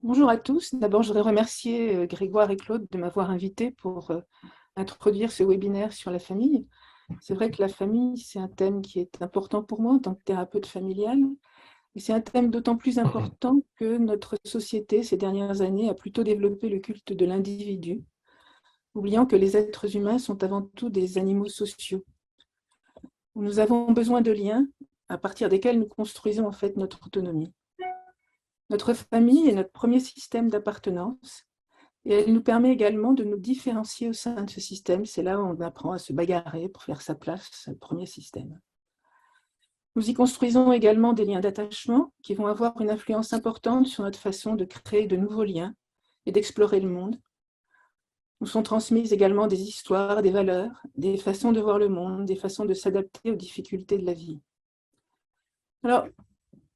Bonjour à tous. D'abord, je voudrais remercier Grégoire et Claude de m'avoir invité pour introduire ce webinaire sur la famille. C'est vrai que la famille, c'est un thème qui est important pour moi en tant que thérapeute familiale. Et c'est un thème d'autant plus important que notre société, ces dernières années, a plutôt développé le culte de l'individu, oubliant que les êtres humains sont avant tout des animaux sociaux. Nous avons besoin de liens à partir desquels nous construisons en fait notre autonomie. Notre famille est notre premier système d'appartenance. Et elle nous permet également de nous différencier au sein de ce système. C'est là où on apprend à se bagarrer pour faire sa place, c'est le premier système. Nous y construisons également des liens d'attachement qui vont avoir une influence importante sur notre façon de créer de nouveaux liens et d'explorer le monde. Nous sont transmises également des histoires, des valeurs, des façons de voir le monde, des façons de s'adapter aux difficultés de la vie. Alors,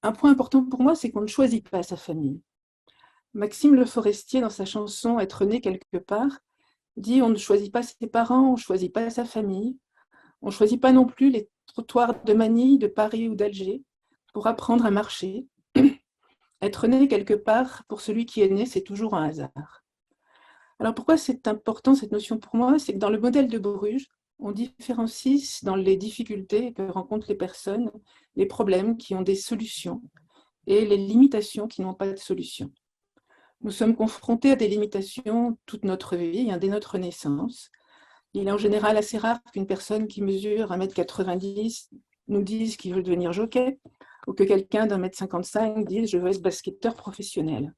un point important pour moi, c'est qu'on ne choisit pas sa famille. Maxime Le Forestier, dans sa chanson « Être né quelque part », dit on ne choisit pas ses parents, on ne choisit pas sa famille, on ne choisit pas non plus les trottoirs de Manille, de Paris ou d'Alger pour apprendre à marcher. Être né quelque part, pour celui qui est né, c'est toujours un hasard. Alors pourquoi c'est important cette notion pour moi? C'est que dans le modèle de Bruges, on différencie dans les difficultés que rencontrent les personnes, les problèmes qui ont des solutions et les limitations qui n'ont pas de solution. Nous sommes confrontés à des limitations toute notre vie, dès notre naissance. Il est en général assez rare qu'une personne qui mesure 1,90 m nous dise qu'il veut devenir jockey, ou que quelqu'un d'1,55 m dise « je veux être basketteur professionnel ».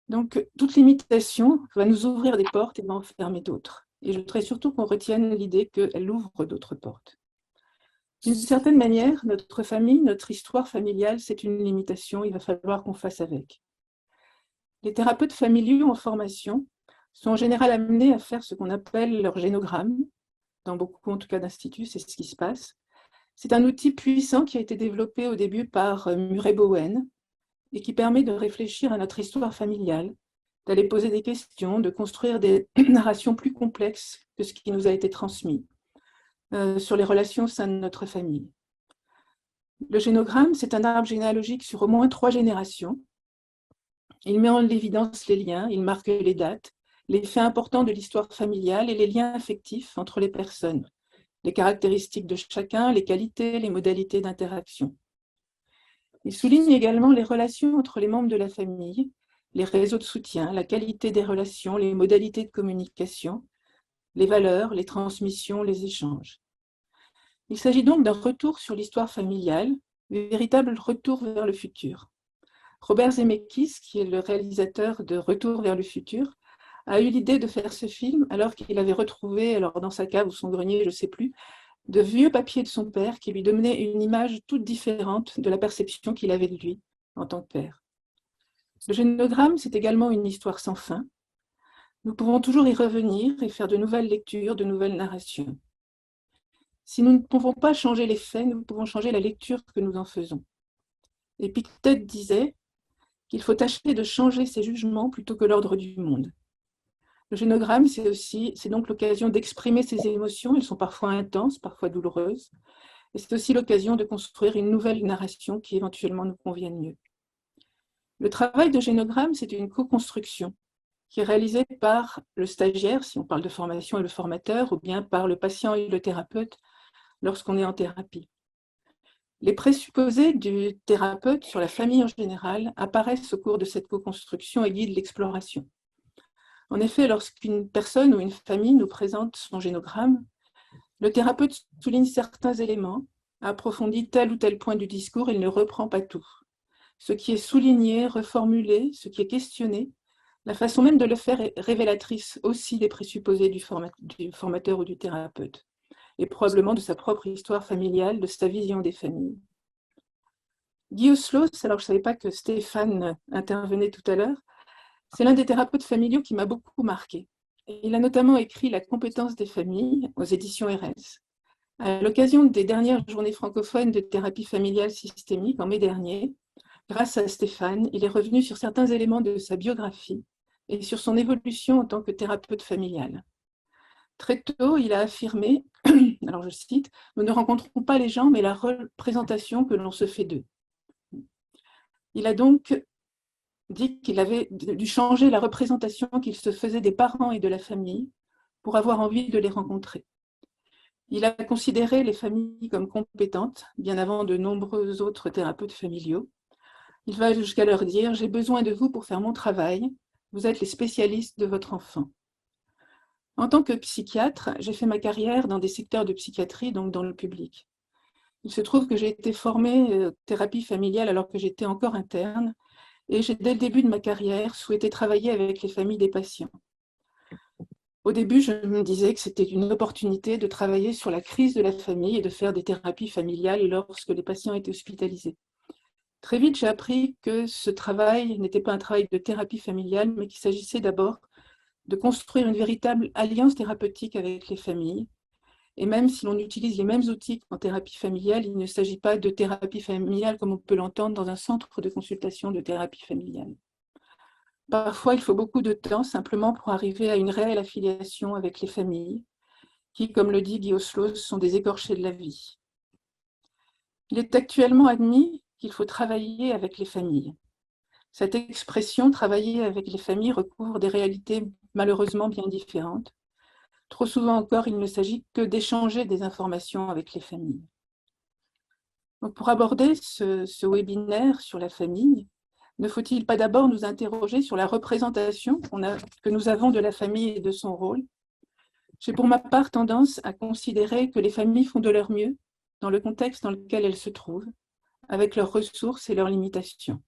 Donc, toute limitation va nous ouvrir des portes et va en fermer d'autres. Et je voudrais surtout qu'on retienne l'idée qu'elle ouvre d'autres portes. D'une certaine manière, notre famille, notre histoire familiale, c'est une limitation, il va falloir qu'on fasse avec. Les thérapeutes familiaux en formation sont en général amenés à faire ce qu'on appelle leur génogramme. Dans beaucoup, en tout cas, d'instituts, c'est ce qui se passe. C'est un outil puissant qui a été développé au début par Murray Bowen et qui permet de réfléchir à notre histoire familiale, d'aller poser des questions, de construire des narrations plus complexes que ce qui nous a été transmis sur les relations au sein de notre famille. Le génogramme, c'est un arbre généalogique sur au moins 3 générations. Il met en évidence les liens, il marque les dates, les faits importants de l'histoire familiale et les liens affectifs entre les personnes, les caractéristiques de chacun, les qualités, les modalités d'interaction. Il souligne également les relations entre les membres de la famille, les réseaux de soutien, la qualité des relations, les modalités de communication, les valeurs, les transmissions, les échanges. Il s'agit donc d'un retour sur l'histoire familiale, véritable retour vers le futur. Robert Zemeckis, qui est le réalisateur de Retour vers le futur, a eu l'idée de faire ce film alors qu'il avait retrouvé, alors dans sa cave ou son grenier, je ne sais plus, de vieux papiers de son père qui lui donnaient une image toute différente de la perception qu'il avait de lui en tant que père. Le génogramme, c'est également une histoire sans fin. Nous pouvons toujours y revenir et faire de nouvelles lectures, de nouvelles narrations. Si nous ne pouvons pas changer les faits, nous pouvons changer la lecture que nous en faisons. Épictète disait qu'il faut tâcher de changer ses jugements plutôt que l'ordre du monde. Le génogramme, c'est donc l'occasion d'exprimer ses émotions. Elles sont parfois intenses, parfois douloureuses. Et c'est aussi l'occasion de construire une nouvelle narration qui éventuellement nous convienne mieux. Le travail de génogramme, c'est une co-construction qui est réalisée par le stagiaire, si on parle de formation, et le formateur, ou bien par le patient et le thérapeute lorsqu'on est en thérapie. Les présupposés du thérapeute sur la famille en général apparaissent au cours de cette co-construction et guident l'exploration. En effet, lorsqu'une personne ou une famille nous présente son génogramme, le thérapeute souligne certains éléments, approfondit tel ou tel point du discours, il ne reprend pas tout. Ce qui est souligné, reformulé, ce qui est questionné, la façon même de le faire est révélatrice aussi des présupposés du formateur ou du thérapeute, et probablement de sa propre histoire familiale, de sa vision des familles. Guy Oslos, alors je ne savais pas que Stéphane intervenait tout à l'heure, c'est l'un des thérapeutes familiaux qui m'a beaucoup marqué. Il a notamment écrit La compétence des familles aux éditions RS. À l'occasion des dernières journées francophones de thérapie familiale systémique en mai dernier, grâce à Stéphane, il est revenu sur certains éléments de sa biographie et sur son évolution en tant que thérapeute familial. Très tôt, il a affirmé, alors je cite, « Nous ne rencontrons pas les gens, mais la représentation que l'on se fait d'eux ». Il a donc dit qu'il avait dû changer la représentation qu'il se faisait des parents et de la famille pour avoir envie de les rencontrer. Il a considéré les familles comme compétentes, bien avant de nombreux autres thérapeutes familiaux. Il va jusqu'à leur dire « J'ai besoin de vous pour faire mon travail, vous êtes les spécialistes de votre enfant ». En tant que psychiatre, j'ai fait ma carrière dans des secteurs de psychiatrie, donc dans le public. Il se trouve que j'ai été formée thérapie familiale alors que j'étais encore interne, et j'ai dès le début de ma carrière souhaité travailler avec les familles des patients. Au début, je me disais que c'était une opportunité de travailler sur la crise de la famille et de faire des thérapies familiales lorsque les patients étaient hospitalisés. Très vite, j'ai appris que ce travail n'était pas un travail de thérapie familiale, mais qu'il s'agissait d'abord de construire une véritable alliance thérapeutique avec les familles. Et même si l'on utilise les mêmes outils qu'en thérapie familiale, il ne s'agit pas de thérapie familiale comme on peut l'entendre dans un centre de consultation de thérapie familiale. Parfois, il faut beaucoup de temps simplement pour arriver à une réelle affiliation avec les familles, qui, comme le dit Guy Oslo, sont des écorchés de la vie. Il est actuellement admis qu'il faut travailler avec les familles. Cette expression, travailler avec les familles, recouvre des réalités malheureusement bien différentes. Trop souvent encore, il ne s'agit que d'échanger des informations avec les familles. Donc pour aborder ce webinaire sur la famille, ne faut-il pas d'abord nous interroger sur la représentation que nous avons de la famille et de son rôle? J'ai pour ma part tendance à considérer que les familles font de leur mieux dans le contexte dans lequel elles se trouvent, avec leurs ressources et leurs limitations.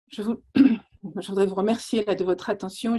Je voudrais vous remercier de votre attention.